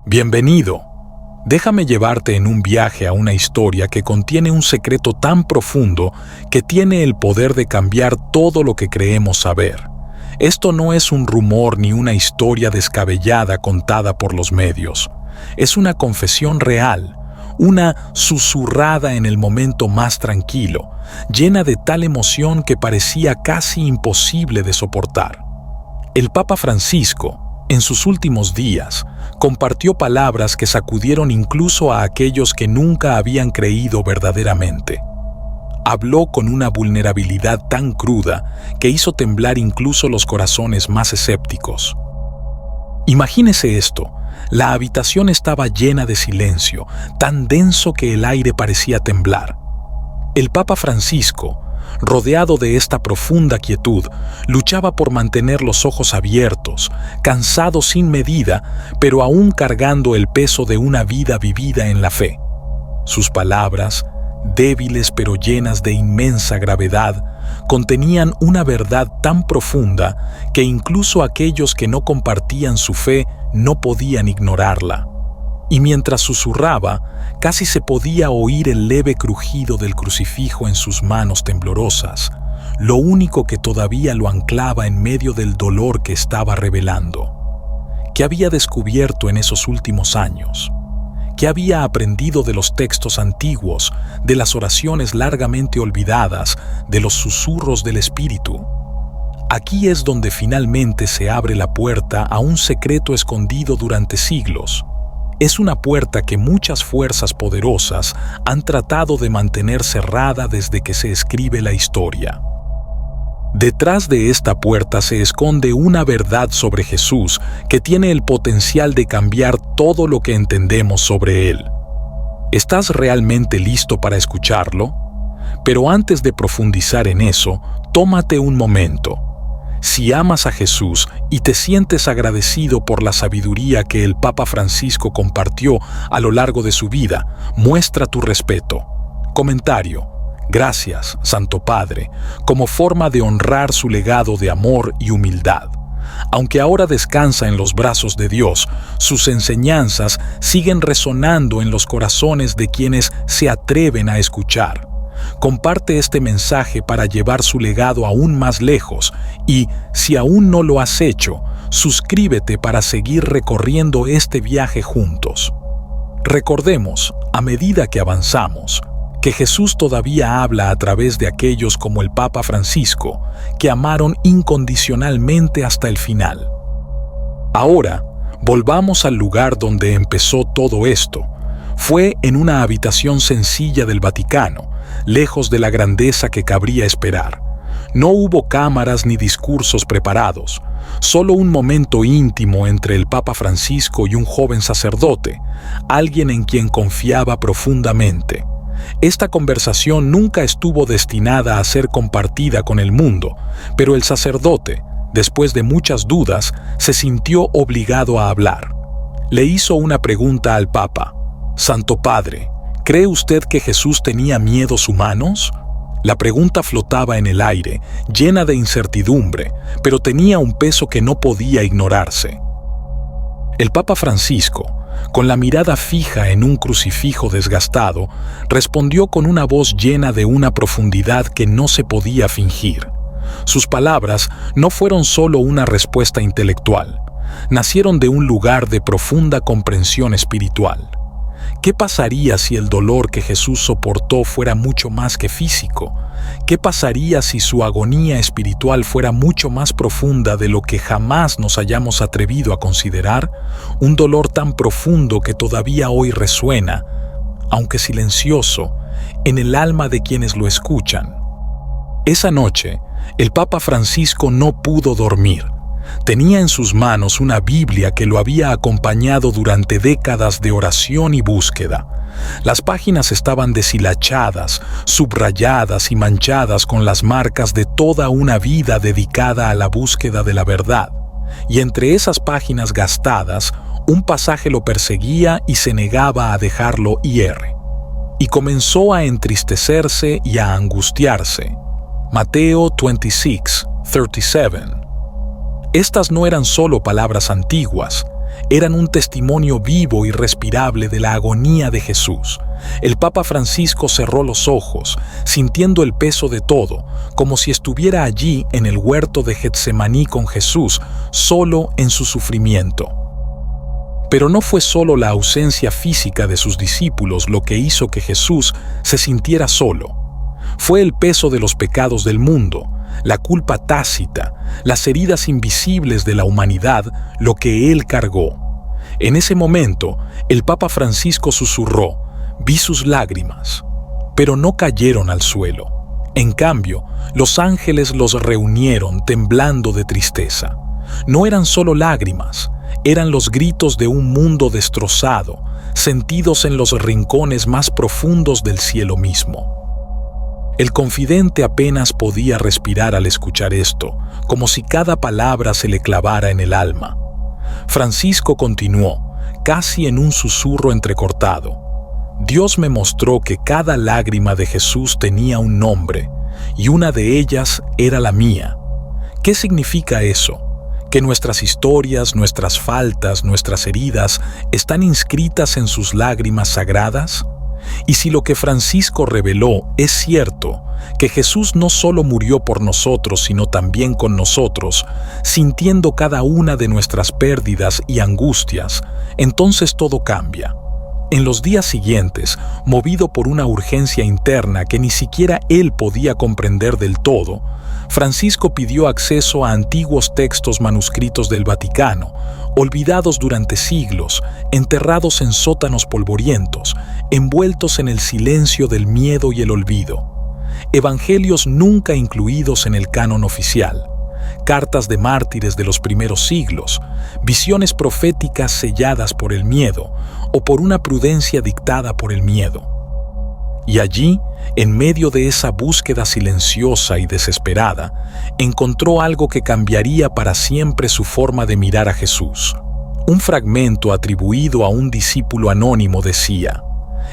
Bienvenido. Déjame llevarte en un viaje a una historia que contiene un secreto tan profundo que tiene el poder de cambiar todo lo que creemos saber. Esto no es un rumor ni una historia descabellada contada por los medios. Es una confesión real, una susurrada en el momento más tranquilo, llena de tal emoción que parecía casi imposible de soportar. El Papa Francisco, en sus últimos días, compartió palabras que sacudieron incluso a aquellos que nunca habían creído verdaderamente. Habló con una vulnerabilidad tan cruda que hizo temblar incluso los corazones más escépticos. Imagínese esto: la habitación estaba llena de silencio, tan denso que el aire parecía temblar. El Papa Francisco, rodeado de esta profunda quietud, luchaba por mantener los ojos abiertos, cansado sin medida, pero aún cargando el peso de una vida vivida en la fe. Sus palabras, débiles pero llenas de inmensa gravedad, contenían una verdad tan profunda que incluso aquellos que no compartían su fe no podían ignorarla. Y mientras susurraba, casi se podía oír el leve crujido del crucifijo en sus manos temblorosas, lo único que todavía lo anclaba en medio del dolor que estaba revelando. ¿Qué había descubierto en esos últimos años? ¿Qué había aprendido de los textos antiguos, de las oraciones largamente olvidadas, de los susurros del Espíritu? Aquí es donde finalmente se abre la puerta a un secreto escondido durante siglos. Es una puerta que muchas fuerzas poderosas han tratado de mantener cerrada desde que se escribe la historia. Detrás de esta puerta se esconde una verdad sobre Jesús que tiene el potencial de cambiar todo lo que entendemos sobre Él. ¿Estás realmente listo para escucharlo? Pero antes de profundizar en eso, tómate un momento. Si amas a Jesús y te sientes agradecido por la sabiduría que el Papa Francisco compartió a lo largo de su vida, muestra tu respeto. Comentario: gracias, Santo Padre, como forma de honrar su legado de amor y humildad. Aunque ahora descansa en los brazos de Dios, sus enseñanzas siguen resonando en los corazones de quienes se atreven a escuchar. Comparte este mensaje para llevar su legado aún más lejos y, si aún no lo has hecho, suscríbete para seguir recorriendo este viaje juntos. Recordemos, a medida que avanzamos, que Jesús todavía habla a través de aquellos como el Papa Francisco, que amaron incondicionalmente hasta el final. Ahora, volvamos al lugar donde empezó todo esto. Fue en una habitación sencilla del Vaticano, lejos de la grandeza que cabría esperar. No hubo cámaras ni discursos preparados, solo un momento íntimo entre el Papa Francisco y un joven sacerdote, alguien en quien confiaba profundamente. Esta conversación nunca estuvo destinada a ser compartida con el mundo, pero el sacerdote, después de muchas dudas, se sintió obligado a hablar. Le hizo una pregunta al Papa: Santo Padre, ¿cree usted que Jesús tenía miedos humanos? La pregunta flotaba en el aire, llena de incertidumbre, pero tenía un peso que no podía ignorarse. El Papa Francisco, con la mirada fija en un crucifijo desgastado, respondió con una voz llena de una profundidad que no se podía fingir. Sus palabras no fueron solo una respuesta intelectual, nacieron de un lugar de profunda comprensión espiritual. ¿Qué pasaría si el dolor que Jesús soportó fuera mucho más que físico? ¿Qué pasaría si su agonía espiritual fuera mucho más profunda de lo que jamás nos hayamos atrevido a considerar? Un dolor tan profundo que todavía hoy resuena, aunque silencioso, en el alma de quienes lo escuchan. Esa noche, el Papa Francisco no pudo dormir. Tenía en sus manos una Biblia que lo había acompañado durante décadas de oración y búsqueda. Las páginas estaban deshilachadas, subrayadas y manchadas con las marcas de toda una vida dedicada a la búsqueda de la verdad. Y entre esas páginas gastadas, un pasaje lo perseguía y se negaba a dejarlo ir. Y comenzó a entristecerse y a angustiarse. Mateo 26:37. Estas no eran solo palabras antiguas, Eran un testimonio vivo y respirable de la agonía de Jesús. El Papa Francisco cerró los ojos, sintiendo el peso de todo, como si estuviera allí en el huerto de Getsemaní con Jesús, solo en su sufrimiento. Pero no fue solo la ausencia física de sus discípulos lo que hizo que Jesús se sintiera solo. Fue el peso de los pecados del mundo, la culpa tácita, las heridas invisibles de la humanidad, lo que él cargó. En ese momento, el Papa Francisco susurró: «Vi sus lágrimas», pero no cayeron al suelo. En cambio, los ángeles los reunieron temblando de tristeza. No eran solo lágrimas, eran los gritos de un mundo destrozado, sentidos en los rincones más profundos del cielo mismo. El confidente apenas podía respirar al escuchar esto, como si cada palabra se le clavara en el alma. Francisco continuó, casi en un susurro entrecortado: «Dios me mostró que cada lágrima de Jesús tenía un nombre, y una de ellas era la mía». ¿Qué significa eso? ¿Que nuestras historias, nuestras faltas, nuestras heridas están inscritas en sus lágrimas sagradas? Y si lo que Francisco reveló es cierto, que Jesús no solo murió por nosotros, sino también con nosotros, sintiendo cada una de nuestras pérdidas y angustias, entonces todo cambia. En los días siguientes, movido por una urgencia interna que ni siquiera él podía comprender del todo, Francisco pidió acceso a antiguos textos manuscritos del Vaticano, olvidados durante siglos, enterrados en sótanos polvorientos, envueltos en el silencio del miedo y el olvido. Evangelios nunca incluidos en el canon oficial, cartas de mártires de los primeros siglos, visiones proféticas selladas por el miedo o por una prudencia dictada por el miedo. Y allí, en medio de esa búsqueda silenciosa y desesperada, encontró algo que cambiaría para siempre su forma de mirar a Jesús. Un fragmento atribuido a un discípulo anónimo decía: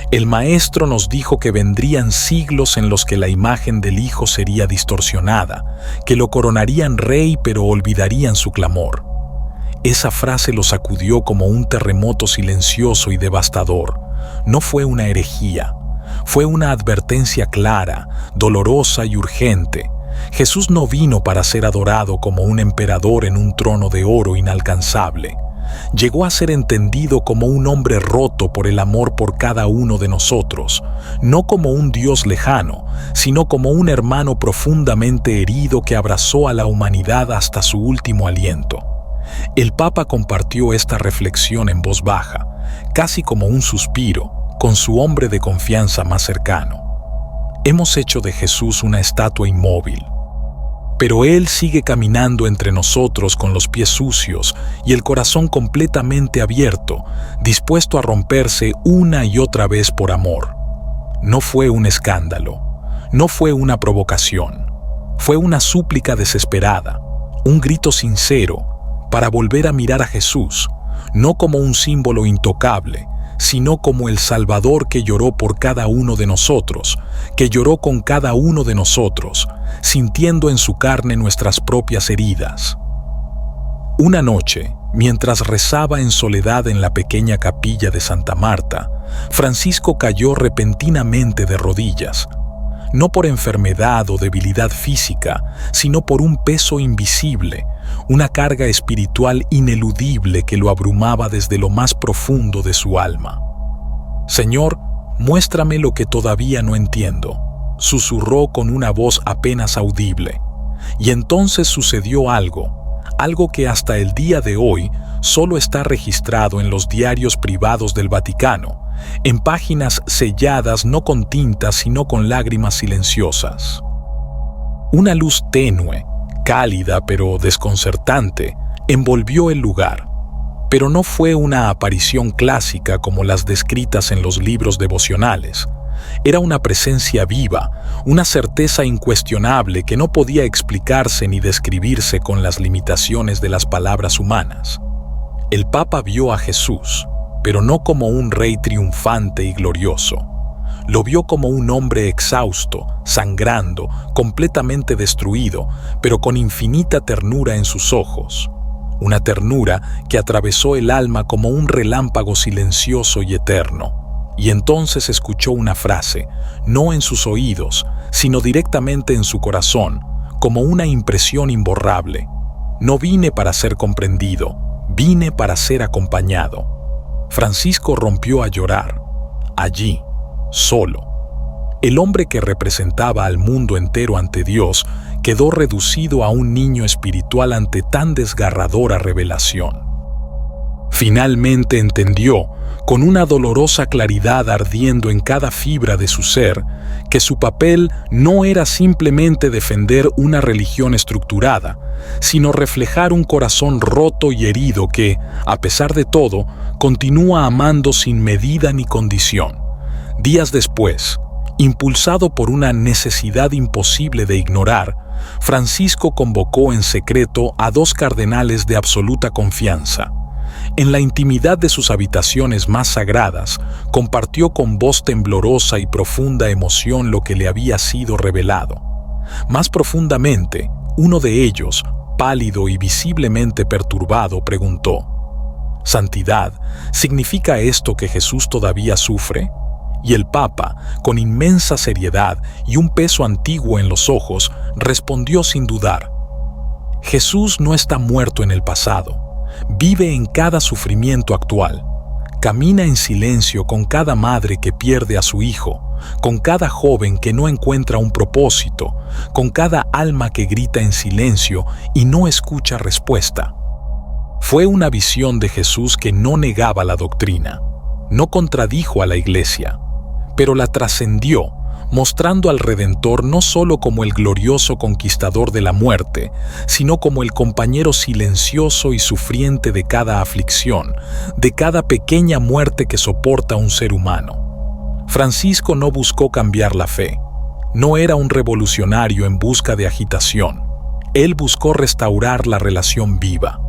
«El Maestro nos dijo que vendrían siglos en los que la imagen del Hijo sería distorsionada, que lo coronarían rey pero olvidarían su clamor». Esa frase lo sacudió como un terremoto silencioso y devastador. No fue una herejía. Fue una advertencia clara, dolorosa y urgente. Jesús no vino para ser adorado como un emperador en un trono de oro inalcanzable. Llegó a ser entendido como un hombre roto por el amor por cada uno de nosotros, no como un Dios lejano, sino como un hermano profundamente herido que abrazó a la humanidad hasta su último aliento. El Papa compartió esta reflexión en voz baja, casi como un suspiro, con su hombre de confianza más cercano. Hemos hecho de Jesús una estatua inmóvil, pero Él sigue caminando entre nosotros con los pies sucios y el corazón completamente abierto, dispuesto a romperse una y otra vez por amor. No fue un escándalo, no fue una provocación, fue una súplica desesperada, un grito sincero para volver a mirar a Jesús, no como un símbolo intocable, sino como el Salvador que lloró por cada uno de nosotros, que lloró con cada uno de nosotros, sintiendo en su carne nuestras propias heridas. Una noche, mientras rezaba en soledad en la pequeña capilla de Santa Marta, Francisco cayó repentinamente de rodillas, no por enfermedad o debilidad física, sino por un peso invisible, una carga espiritual ineludible que lo abrumaba desde lo más profundo de su alma. «Señor, muéstrame lo que todavía no entiendo», susurró con una voz apenas audible. Y entonces sucedió algo que hasta el día de hoy solo está registrado en los diarios privados del Vaticano, en páginas selladas no con tinta sino con lágrimas silenciosas. Una luz tenue, cálida pero desconcertante, envolvió el lugar, pero no fue una aparición clásica como las descritas en los libros devocionales. Era una presencia viva, una certeza incuestionable que no podía explicarse ni describirse con las limitaciones de las palabras humanas. El Papa vio a Jesús, pero no como un rey triunfante y glorioso. Lo vio como un hombre exhausto, sangrando, completamente destruido, pero con infinita ternura en sus ojos. una ternura que atravesó el alma como un relámpago silencioso y eterno. Y entonces escuchó una frase, no en sus oídos, sino directamente en su corazón, como una impresión imborrable. No vine para ser comprendido, vine para ser acompañado. Francisco rompió a llorar, allí, solo. El hombre que representaba al mundo entero ante Dios quedó reducido a un niño espiritual ante tan desgarradora revelación. Finalmente entendió, con una dolorosa claridad ardiendo en cada fibra de su ser, que su papel no era simplemente defender una religión estructurada, sino reflejar un corazón roto y herido que, a pesar de todo, continúa amando sin medida ni condición. Días después, impulsado por una necesidad imposible de ignorar, Francisco convocó en secreto a 2 cardenales de absoluta confianza. En la intimidad de sus habitaciones más sagradas, compartió con voz temblorosa y profunda emoción lo que le había sido revelado. Más profundamente, uno de ellos, pálido y visiblemente perturbado, preguntó: «Santidad, ¿significa esto que Jesús todavía sufre?». Y el Papa, con inmensa seriedad y un peso antiguo en los ojos, respondió sin dudar: «Jesús no está muerto en el pasado. Vive en cada sufrimiento actual. Camina en silencio con cada madre que pierde a su hijo, con cada joven que no encuentra un propósito, con cada alma que grita en silencio y no escucha respuesta». Fue una visión de Jesús que no negaba la doctrina, no contradijo a la Iglesia, pero la trascendió, mostrando al Redentor no solo como el glorioso conquistador de la muerte, sino como el compañero silencioso y sufriente de cada aflicción, de cada pequeña muerte que soporta un ser humano. Francisco no buscó cambiar la fe. No era un revolucionario en busca de agitación. Él buscó restaurar la relación viva,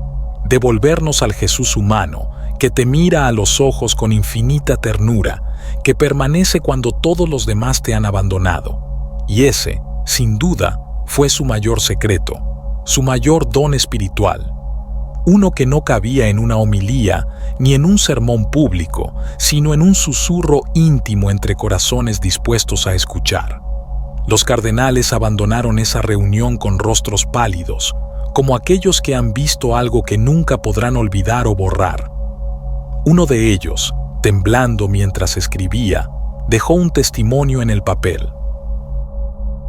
devolvernos al Jesús humano, que te mira a los ojos con infinita ternura, que permanece cuando todos los demás te han abandonado. Y ese, sin duda, fue su mayor secreto, su mayor don espiritual. Uno que no cabía en una homilía ni en un sermón público, sino en un susurro íntimo entre corazones dispuestos a escuchar. Los cardenales abandonaron esa reunión con rostros pálidos, como aquellos que han visto algo que nunca podrán olvidar o borrar. Uno de ellos, temblando mientras escribía, dejó un testimonio en el papel.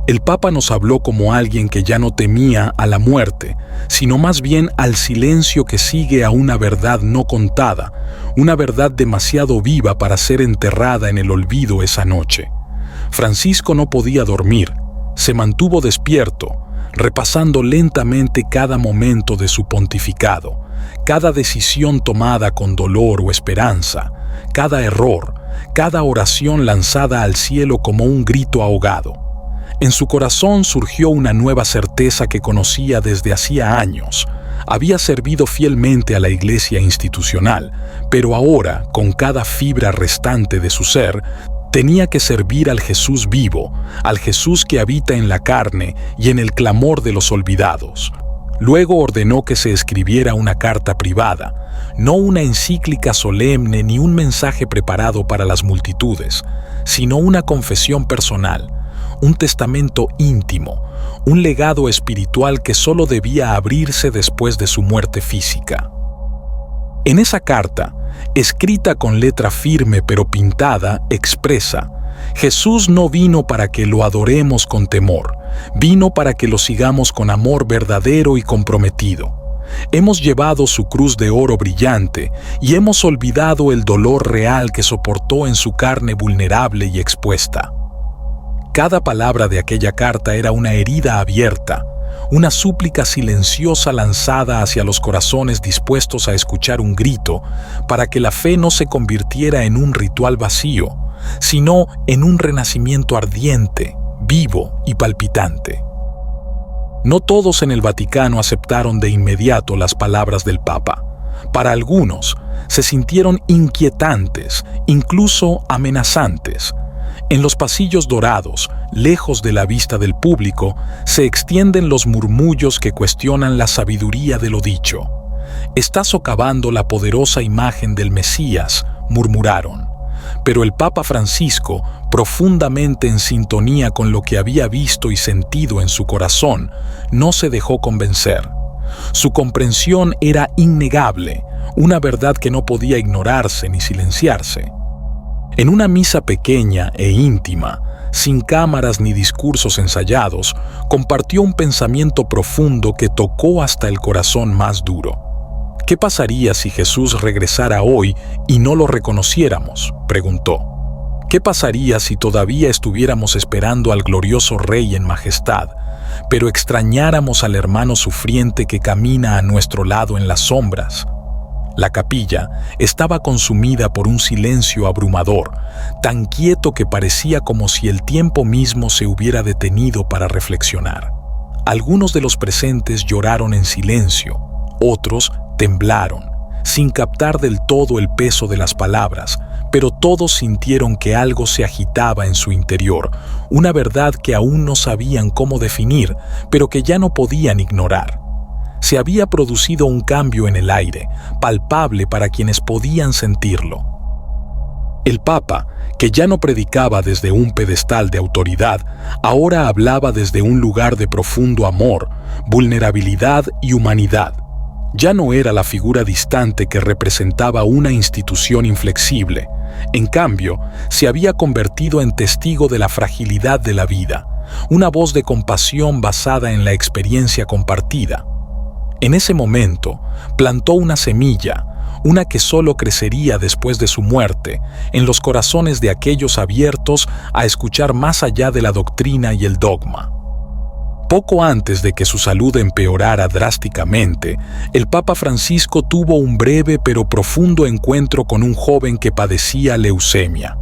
El Papa nos habló como alguien que ya no temía a la muerte, sino más bien al silencio que sigue a una verdad no contada, una verdad demasiado viva para ser enterrada en el olvido esa noche. Francisco no podía dormir, se mantuvo despierto, repasando lentamente cada momento de su pontificado, cada decisión tomada con dolor o esperanza, cada error, cada oración lanzada al cielo como un grito ahogado. En su corazón surgió una nueva certeza que conocía desde hacía años. Había servido fielmente a la Iglesia institucional, pero ahora, con cada fibra restante de su ser, tenía que servir al Jesús vivo, al Jesús que habita en la carne y en el clamor de los olvidados. Luego ordenó que se escribiera una carta privada, no una encíclica solemne ni un mensaje preparado para las multitudes, sino una confesión personal, un testamento íntimo, un legado espiritual que solo debía abrirse después de su muerte física. En esa carta, escrita con letra firme pero pintada, expresa: Jesús no vino para que lo adoremos con temor, vino para que lo sigamos con amor verdadero y comprometido. Hemos llevado su cruz de oro brillante y hemos olvidado el dolor real que soportó en su carne vulnerable y expuesta. Cada palabra de aquella carta era una herida abierta, una súplica silenciosa lanzada hacia los corazones dispuestos a escuchar un grito para que la fe no se convirtiera en un ritual vacío, sino en un renacimiento ardiente, vivo y palpitante. No todos en el Vaticano aceptaron de inmediato las palabras del Papa. Para algunos, se sintieron inquietantes, incluso amenazantes. En los pasillos dorados, lejos de la vista del público, se extienden los murmullos que cuestionan la sabiduría de lo dicho. «Está socavando la poderosa imagen del Mesías», murmuraron. Pero el Papa Francisco, profundamente en sintonía con lo que había visto y sentido en su corazón, no se dejó convencer. Su comprensión era innegable, una verdad que no podía ignorarse ni silenciarse. En una misa pequeña e íntima, sin cámaras ni discursos ensayados, compartió un pensamiento profundo que tocó hasta el corazón más duro. ¿Qué pasaría si Jesús regresara hoy y no lo reconociéramos?, preguntó. ¿Qué pasaría si todavía estuviéramos esperando al glorioso Rey en majestad, pero extrañáramos al hermano sufriente que camina a nuestro lado en las sombras? La capilla estaba consumida por un silencio abrumador, tan quieto que parecía como si el tiempo mismo se hubiera detenido para reflexionar. Algunos de los presentes lloraron en silencio, otros temblaron, sin captar del todo el peso de las palabras, pero todos sintieron que algo se agitaba en su interior, una verdad que aún no sabían cómo definir, pero que ya no podían ignorar. Se había producido un cambio en el aire, palpable para quienes podían sentirlo. El Papa, que ya no predicaba desde un pedestal de autoridad, ahora hablaba desde un lugar de profundo amor, vulnerabilidad y humanidad. Ya no era la figura distante que representaba una institución inflexible. En cambio, se había convertido en testigo de la fragilidad de la vida, una voz de compasión basada en la experiencia compartida. En ese momento, plantó una semilla, una que solo crecería después de su muerte, en los corazones de aquellos abiertos a escuchar más allá de la doctrina y el dogma. Poco antes de que su salud empeorara drásticamente, el Papa Francisco tuvo un breve pero profundo encuentro con un joven que padecía leucemia.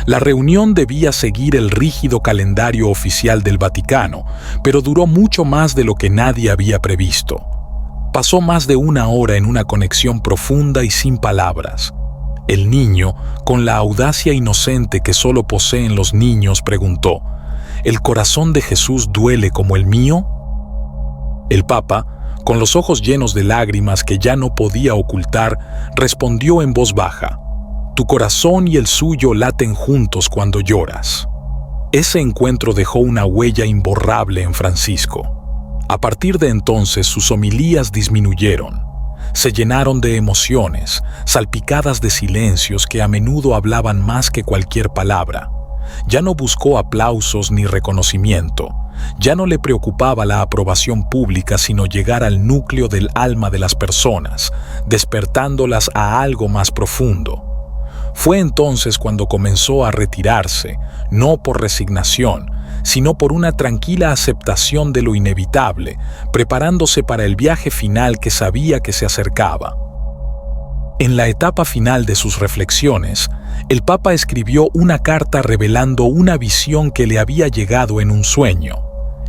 La reunión debía seguir el rígido calendario oficial del Vaticano, pero duró mucho más de lo que nadie había previsto. Pasó más de una hora en una conexión profunda y sin palabras. El niño, con la audacia inocente que solo poseen los niños, preguntó: ¿El corazón de Jesús duele como el mío? El Papa, con los ojos llenos de lágrimas que ya no podía ocultar, respondió en voz baja: Tu corazón y el suyo laten juntos cuando lloras. Ese encuentro dejó una huella imborrable en Francisco. A partir de entonces sus homilías disminuyeron. Se llenaron de emociones, salpicadas de silencios que a menudo hablaban más que cualquier palabra. Ya no buscó aplausos ni reconocimiento. Ya no le preocupaba la aprobación pública, sino llegar al núcleo del alma de las personas, despertándolas a algo más profundo. Fue entonces cuando comenzó a retirarse, no por resignación, sino por una tranquila aceptación de lo inevitable, preparándose para el viaje final que sabía que se acercaba. En la etapa final de sus reflexiones, el Papa escribió una carta revelando una visión que le había llegado en un sueño.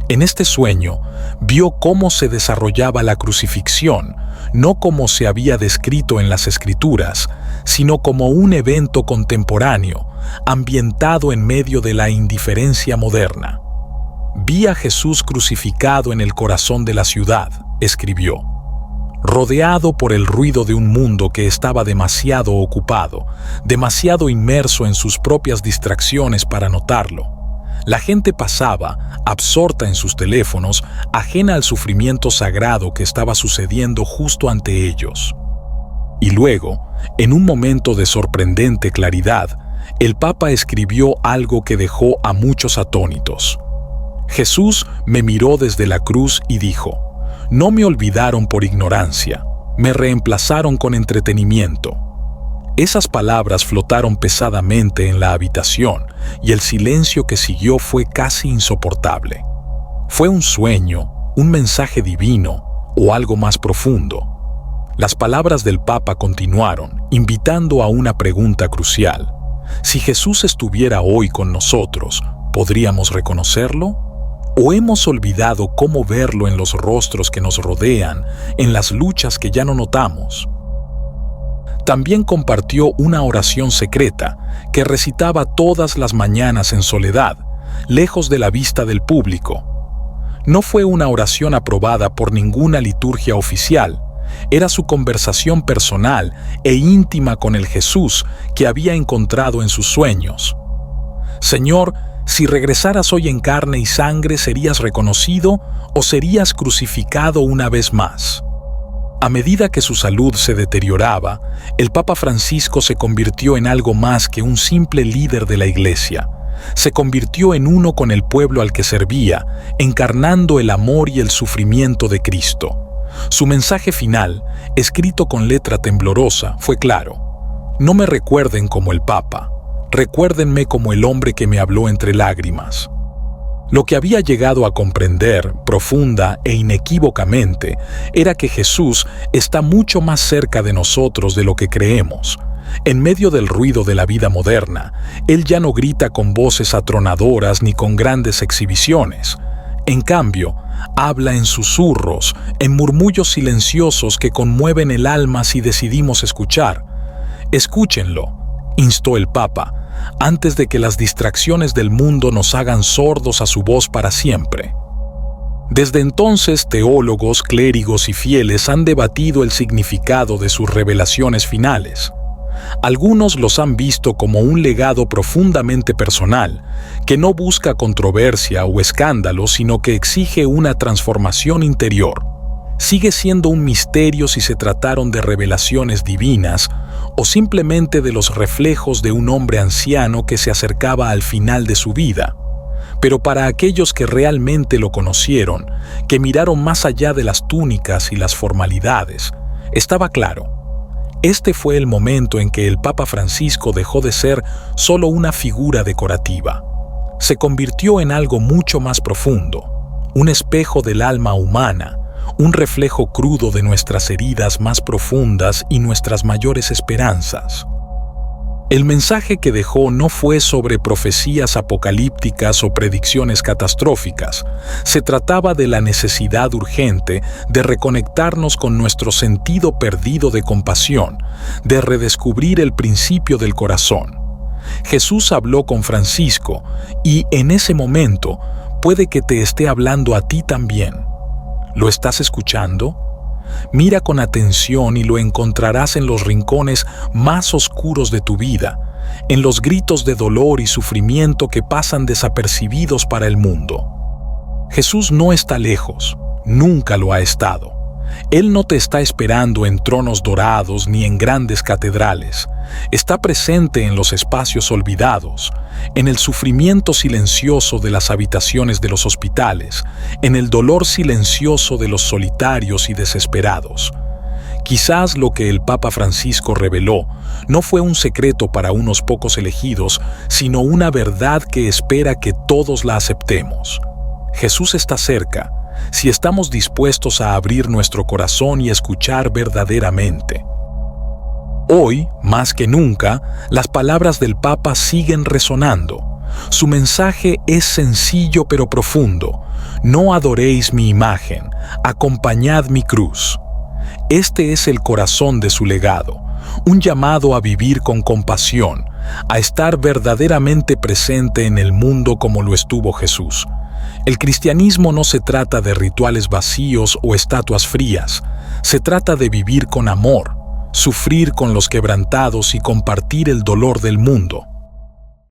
En este sueño, vio cómo se desarrollaba la crucifixión, no como se había descrito en las Escrituras, sino como un evento contemporáneo, ambientado en medio de la indiferencia moderna. Vi a Jesús crucificado en el corazón de la ciudad, escribió, rodeado por el ruido de un mundo que estaba demasiado ocupado, demasiado inmerso en sus propias distracciones para notarlo. La gente pasaba, absorta en sus teléfonos, ajena al sufrimiento sagrado que estaba sucediendo justo ante ellos. Y luego, en un momento de sorprendente claridad, el Papa escribió algo que dejó a muchos atónitos. Jesús me miró desde la cruz y dijo: No me olvidaron por ignorancia, me reemplazaron con entretenimiento. Esas palabras flotaron pesadamente en la habitación y el silencio que siguió fue casi insoportable. ¿Fue un sueño, un mensaje divino o algo más profundo? Las palabras del Papa continuaron, invitando a una pregunta crucial. Si Jesús estuviera hoy con nosotros, ¿podríamos reconocerlo? ¿O hemos olvidado cómo verlo en los rostros que nos rodean, en las luchas que ya no notamos? También compartió una oración secreta que recitaba todas las mañanas en soledad, lejos de la vista del público. No fue una oración aprobada por ninguna liturgia oficial, Era su conversación personal e íntima con el Jesús que había encontrado en sus sueños. Señor, si regresaras hoy en carne y sangre, ¿serías reconocido o serías crucificado una vez más? A medida que su salud se deterioraba, el Papa Francisco se convirtió en algo más que un simple líder de la Iglesia. Se convirtió en uno con el pueblo al que servía, encarnando el amor y el sufrimiento de Cristo. Su mensaje final, escrito con letra temblorosa, fue claro: no me recuerden como el Papa, recuérdenme como el hombre que me habló entre lágrimas. Lo que había llegado a comprender, profunda e inequívocamente, era que Jesús está mucho más cerca de nosotros de lo que creemos. En medio del ruido de la vida moderna, Él ya no grita con voces atronadoras ni con grandes exhibiciones. En cambio, habla en susurros, en murmullos silenciosos que conmueven el alma si decidimos escuchar. Escúchenlo, instó el Papa, antes de que las distracciones del mundo nos hagan sordos a su voz para siempre. Desde entonces, teólogos, clérigos y fieles han debatido el significado de sus revelaciones finales. Algunos los han visto como un legado profundamente personal, que no busca controversia o escándalo, sino que exige una transformación interior. Sigue siendo un misterio si se trataron de revelaciones divinas o simplemente de los reflejos de un hombre anciano que se acercaba al final de su vida. Pero para aquellos que realmente lo conocieron, que miraron más allá de las túnicas y las formalidades, estaba claro: este fue el momento en que el Papa Francisco dejó de ser solo una figura decorativa. Se convirtió en algo mucho más profundo, un espejo del alma humana, un reflejo crudo de nuestras heridas más profundas y nuestras mayores esperanzas. El mensaje que dejó no fue sobre profecías apocalípticas o predicciones catastróficas. Se trataba de la necesidad urgente de reconectarnos con nuestro sentido perdido de compasión, de redescubrir el principio del corazón. Jesús habló con Francisco y en ese momento puede que te esté hablando a ti también. ¿Lo estás escuchando? Mira con atención y lo encontrarás en los rincones más oscuros de tu vida, en los gritos de dolor y sufrimiento que pasan desapercibidos para el mundo. Jesús no está lejos, nunca lo ha estado. Él no te está esperando en tronos dorados ni en grandes catedrales. Está presente en los espacios olvidados, en el sufrimiento silencioso de las habitaciones de los hospitales, en el dolor silencioso de los solitarios y desesperados. Quizás lo que el Papa Francisco reveló no fue un secreto para unos pocos elegidos, sino una verdad que espera que todos la aceptemos. Jesús está cerca, si estamos dispuestos a abrir nuestro corazón y escuchar verdaderamente. Hoy, más que nunca, las palabras del Papa siguen resonando. Su mensaje es sencillo pero profundo: no adoréis mi imagen, acompañad mi cruz. Este es el corazón de su legado, un llamado a vivir con compasión, a estar verdaderamente presente en el mundo como lo estuvo Jesús. El cristianismo no se trata de rituales vacíos o estatuas frías, se trata de vivir con amor, sufrir con los quebrantados y compartir el dolor del mundo.